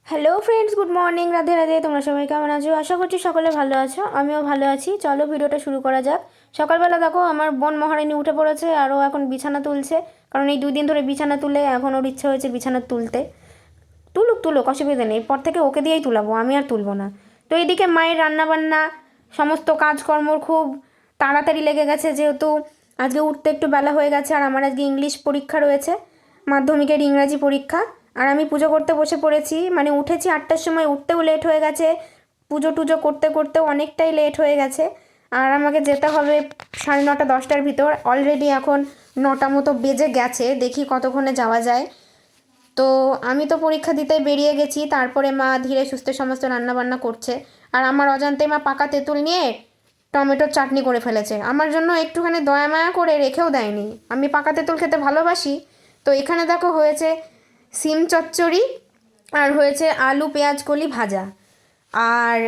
Hello friends, good morning, Radhe Radhe. তোমরা সবাই কেমন আছো? আশা করছি সকলে ভালো আছো, আমিও ভালো আছি। চলো ভিডিওটা শুরু করা যাক। সকালবেলা দেখো আমার বোন মহারানী উঠে পড়েছে, আরও এখন বিছানা তুলছে, কারণ এই 2 দিন ধরে বিছানা তুলে এখন ওর ইচ্ছে হয়েছে বিছানা তুলতে। তুলুক তুলুক, অসুবিধা নেই, পর থেকে ওকে দিয়েই তুলাবো, আমি আর তুলবো না। তো এইদিকে মায়ের রান্নাবান্না সমস্ত কাজকর্ম খুব তাড়াতাড়ি লেগে গেছে, যেহেতু আজকে উঠতে একটু বেলা হয়ে গেছে, আর আমার আজকে ইংলিশ পরীক্ষা রয়েছে, মাধ্যমিকের ইংরাজি পরীক্ষা। আর আমি পুজো করতে বসে পড়েছি, মানে উঠেছি 8টার সময়, উঠতেও লেট হয়ে গেছে, পুজো টুজো করতে করতেও অনেকটাই লেট হয়ে গেছে। আর আমাকে যেতে হবে 9:30 10টার ভিতর। অলরেডি এখন 9টা মতো বেজে গেছে, দেখি কতক্ষণে যাওয়া যায়। তো আমি তো পরীক্ষা দিতে বেরিয়ে গেছি, তারপরে মা ধীরে সুস্থে সমস্ত রান্নাবান্না করছে। আর আমার অজান্তে মা পাকা তেঁতুল নিয়ে টমেটোর চাটনি করে ফেলেছে, আমার জন্য একটুখানি দয়া মায়া করে রেখেও দেয়নি। আমি পাকা তেঁতুল খেতে ভালোবাসি। তো এখানে দেখো হয়েছে সিম চচ্চড়ি, আর হয়েছে আলু পেঁয়াজ কলি ভাজা, আর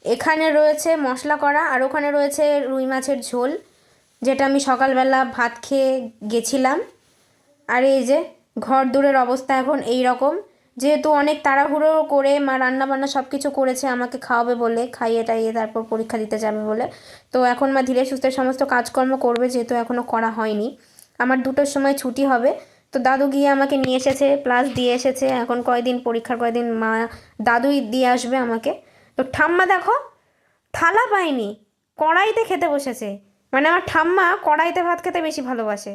এখানে রয়েছে মশলা করা, আর ওখানে রয়েছে রুই মাছের ঝোল, যেটা আমি সকালবেলা ভাত খেয়ে গেছিলাম। আর এই যে ঘর দূরের অবস্থা এখন এই রকম, যেহেতু অনেক তাড়াহুড়ো করে মা রান্নাবান্না সব কিছু করেছে আমাকে খাওয়াবে বলে, খাইয়ে টাইয়ে তারপর পরীক্ষা দিতে যাবে বলে। তো এখন মা ধীরে সুস্থে সমস্ত কাজকর্ম করবে, যেহেতু এখনও করা হয়নি। আমার 2টোর সময় ছুটি হবে। তো দাদু গিয়ে আমাকে নিয়ে এসেছে, প্লাস দিয়ে এসেছে। এখন কয়দিন পরীক্ষার কয়দিন মা দাদুই দিয়ে আসবে আমাকে। তো ঠাম্মা দেখো থালা পায়নি, কড়াইতে খেতে বসেছে। মানে আমার ঠাম্মা কড়াইতে ভাত খেতে বেশি ভালোবাসে।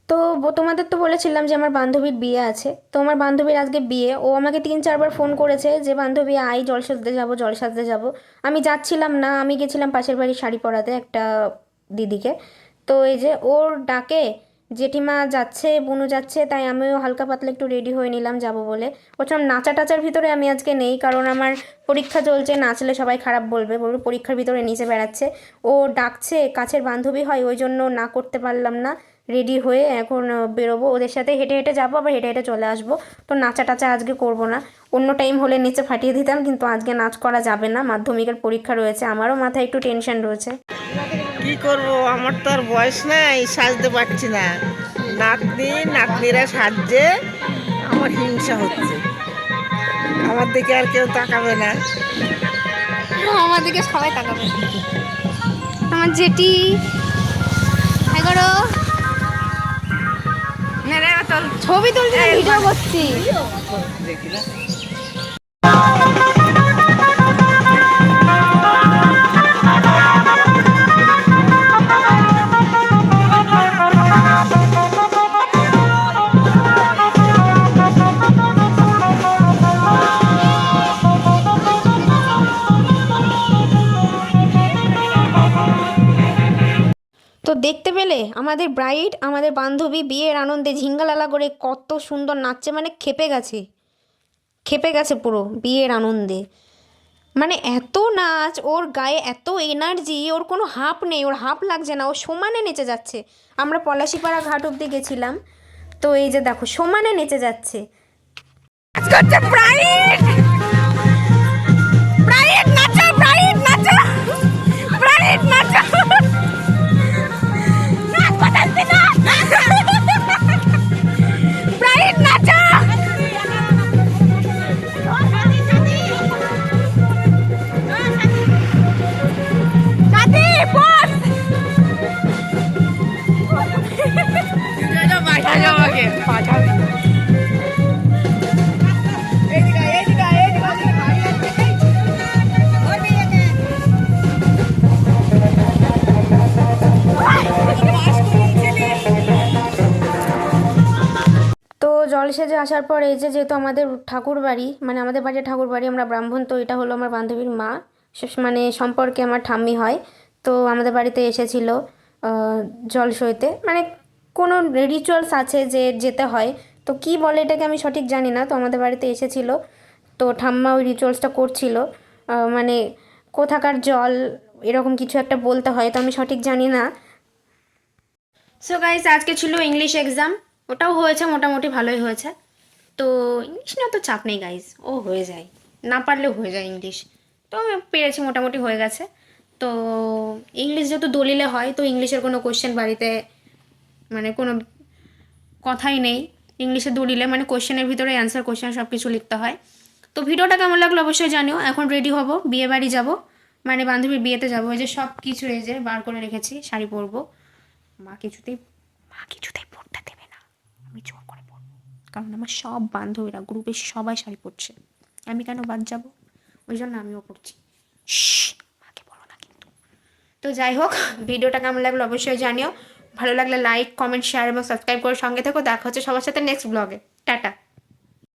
তো তোমাদের তো বলেছিলাম যে আমার বান্ধবীর বিয়ে আছে, তো আমার বান্ধবীর আজকে বিয়ে। ও আমাকে 3-4বার ফোন করেছে যে বান্ধবী আয়, জল সাজতে যাবো, জল সাজতে যাবো। আমি যাচ্ছিলাম না, আমি গেছিলাম পাশের বাড়ির শাড়ি পরাতে একটা দিদিকে। তো এই যে ওর ডাকে জেঠিমা যাচ্ছে, বুনু যাচ্ছে, তাই আমিও হালকা পাতলা একটু রেডি হয়ে নিলাম যাব বলে। বলছিলাম নাচা টাচার ভিতরে আমি আজকে নেই, কারণ আমার পরীক্ষা চলছে, নাচলে সবাই খারাপ বলবে, বলবে পরীক্ষার ভিতরে নিচে বেড়াচ্ছে। ও ডাকছে, কাছের বান্ধবী হয়, ওই জন্য না করতে পারলাম না। রেডি হয়ে এখন বেরোবো, ওদের সাথে হেঁটে হেঁটে যাবো, আবার হেঁটে হেঁটে চলে আসবো। তো নাচা টাচা আজকে করবো না। অন্য টাইম হলে নিচে ফাটিয়ে দিতাম, কিন্তু আজকে নাচ করা যাবে না, মাধ্যমিকের পরীক্ষা রয়েছে, আমারও মাথায় একটু টেনশন রয়েছে। কি করব, আমার তো আর বয়স নাই, সাজতে পারছি না। নাতনি নাতনিরা সাজছে, আমার হিংসা হচ্ছে। আমার দিকে আর কেউ তাকাবে না। আমার দিকে সবাই তাকাবে। আমার জেঠি এগারো ছবি তুলছি, ভিডিও করছি। দেখি না। তো দেখতে পেলে আমাদের ব্রাইড, আমাদের বান্ধবী বিয়ের আনন্দে ঝিঙ্গালালা করে কত সুন্দর নাচছে, মানে খেপে গেছে, খেপে গেছে পুরো বিয়ের আনন্দে। মানে এত নাচ, ওর গায়ে এত এনার্জি, ওর কোনো হাঁপ নেই, ওর হাঁপ লাগছে না, ও সমানে নেচে যাচ্ছে। আমরা পলাশিপাড়া ঘাট অব্দি গেছিলাম, তো এই যে দেখো সমানে নেচে যাচ্ছে। তো জল সেজে আসার পর এই যে, যেহেতু আমাদের ঠাকুর বাড়ি, মানে আমাদের বাড়ির ঠাকুর বাড়ি, আমরা ব্রাহ্মণ, তো এটা হলো আমার বান্ধবীর মা, মানে সম্পর্কে আমার ঠাম্মি হয়। তো আমাদের বাড়িতে এসেছিল জল সইতে, মানে কোনো রিচুয়ালস আছে যে যেতে হয়, তো কি বলে এটাকে আমি সঠিক জানি না। তো আমাদের বাড়িতে এসেছিল, তো ঠাম্মা ওই রিচুয়ালসটা করছিল, মানে কোথাকার জল এরকম কিছু একটা বলতে হয়, তো আমি সঠিক জানি না। সো গাইস, আজকে ছিল ইংলিশ এক্সাম, ওটাও হয়েছে, মোটামুটি ভালোই হয়েছে। তো ইংলিশ নিয়ে অত চাপ নেই গাইস, ও হয়ে যায়, না পারলেও হয়ে যায় ইংলিশ। তো আমি পেরেছি, মোটামুটি হয়ে গেছে। তো ইংলিশ যেহেতু দলিলে হয়, তো ইংলিশের কোনো কোশ্চেন বাড়িতে মানে কোনো কথাই নেই। ইংলিশে দলিলে মানে কোশ্চেনের ভিতরে অ্যান্সার কোশ্চেন সব কিছু লিখতে হয়। তো ভিডিওটা কেমন লাগলো অবশ্যই জানিও। এখন রেডি হব, বিয়ে বাড়ি যাবো, মানে বান্ধবীর বিয়েতে যাবো। এই যে সব কিছু এই যে বার করে রেখেছি, শাড়ি পরবো। মা কিছুতেই পরতে দেবে না, আমি জোর করে পরবো, কারণ আমার সব বান্ধবীরা গ্রুপে সবাই শাড়ি পরছে, আমি কেন বাদ যাবো, ওই জন্য আমিও পরছি। মাকে বলো না কিন্তু। তো যাই হোক, ভিডিওটা কেমন লাগলো অবশ্যই জানিও। ভালো লাগলে লাইক, কমেন্ট, শেয়ার এবং সাবস্ক্রাইব করে সঙ্গে থেকো। দেখা হচ্ছে সবার সাথে নেক্সট ব্লগে। টাটা।